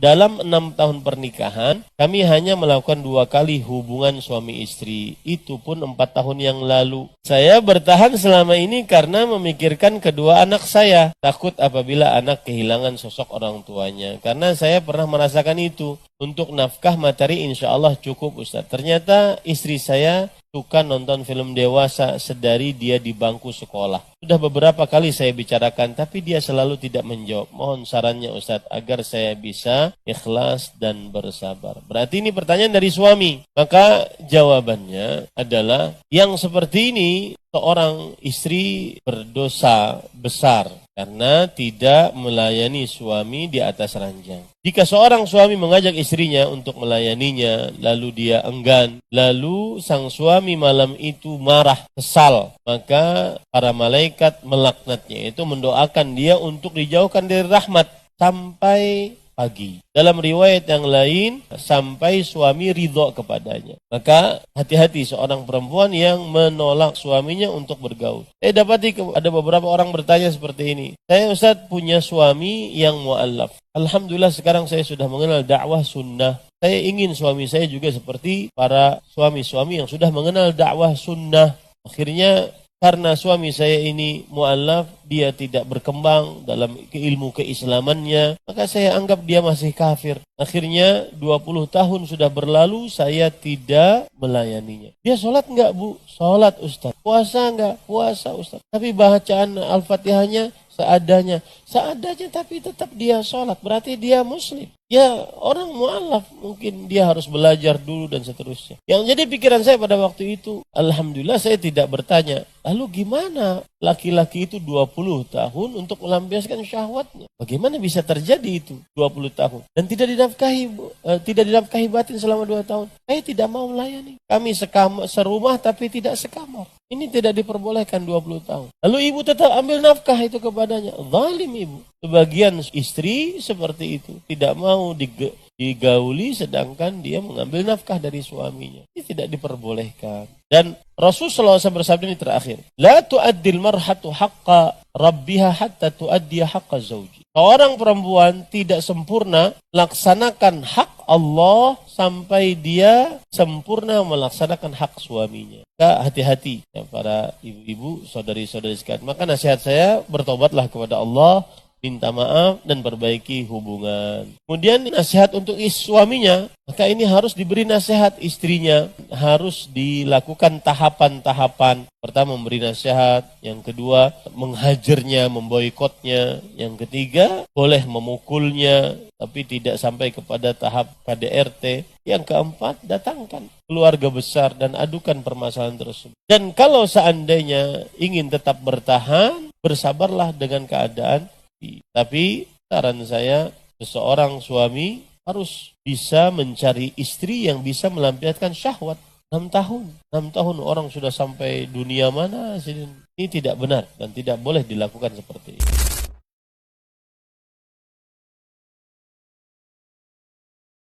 dalam 6 tahun pernikahan, kami hanya melakukan 2 kali hubungan suami istri. Itu pun 4 tahun yang lalu. Saya bertahan selama ini karena memikirkan kedua anak saya. Takut apabila anak kehilangan sosok orang tuanya. Karena saya pernah merasakan itu. Untuk nafkah materi insya Allah cukup Ustaz. Ternyata istri saya suka nonton film dewasa sedari dia di bangku sekolah. Sudah beberapa kali saya bicarakan, tapi dia selalu tidak menjawab. Mohon sarannya Ustaz, agar saya bisa ikhlas dan bersabar. Berarti ini pertanyaan dari suami. Maka jawabannya adalah, yang seperti ini seorang istri berdosa besar karena tidak melayani suami di atas ranjang. Jika seorang suami mengajak istrinya untuk melayaninya, lalu dia enggan, lalu sang suami malam itu marah, kesal, maka para malaikat melaknatnya, itu mendoakan dia untuk dijauhkan dari rahmat sampai pagi. Dalam riwayat yang lain, sampai suami ridho kepadanya. Maka hati-hati seorang perempuan yang menolak suaminya untuk bergaul. Saya dapati ada beberapa orang bertanya seperti ini. Saya Ustaz punya suami yang mu'allaf. Alhamdulillah sekarang saya sudah mengenal dakwah sunnah. Saya ingin suami saya juga seperti para suami-suami yang sudah mengenal dakwah sunnah. Akhirnya karena suami saya ini mu'allaf, dia tidak berkembang dalam ilmu keislamannya, maka saya anggap dia masih kafir. Akhirnya 20 tahun sudah berlalu, saya tidak melayaninya. Dia sholat enggak Bu? Sholat Ustaz. Puasa enggak? Puasa Ustaz. Tapi bacaan Al-Fatihahnya seadanya. Seadanya tapi tetap dia sholat. Berarti dia muslim. Ya orang mu'allaf, mungkin dia harus belajar dulu dan seterusnya. Yang jadi pikiran saya pada waktu itu, alhamdulillah saya tidak bertanya, lalu gimana laki-laki itu 20 tahun untuk melampiaskan syahwatnya? Bagaimana bisa terjadi itu 20 tahun? Dan tidak dinafkahi batin selama 2 tahun. Saya tidak mau melayani. Kami serumah tapi tidak sekamar. Ini tidak diperbolehkan 20 tahun. Lalu ibu tetap ambil nafkah itu kepadanya. Zalim ibu. Sebagian istri seperti itu. Tidak mau digauli sedangkan dia mengambil nafkah dari suaminya. Ini tidak diperbolehkan. Dan Rasulullah SAW bersabda ini terakhir. La tu'addil marhatu haqqa rabbiha hatta tu'addiya haqqa zawji. Seorang perempuan tidak sempurna laksanakan hak Allah sampai dia sempurna melaksanakan hak suaminya. Maka hati-hati ya, para ibu-ibu, saudari-saudari sekalian. Maka nasihat saya, bertobatlah kepada Allah, minta maaf dan perbaiki hubungan. Kemudian nasihat untuk suaminya, maka ini harus diberi nasihat istrinya, harus dilakukan tahapan-tahapan. Pertama memberi nasihat, yang kedua menghajarnya, memboikotnya, yang ketiga boleh memukulnya, tapi tidak sampai kepada tahap KDRT. Yang keempat, datangkan keluarga besar dan adukan permasalahan tersebut. Dan kalau seandainya ingin tetap bertahan, bersabarlah dengan keadaan. Tapi saran saya, seseorang suami harus bisa mencari istri yang bisa melampiaskan syahwat. 6 tahun. 6 tahun orang sudah sampai dunia mana? Ini tidak benar dan tidak boleh dilakukan seperti ini.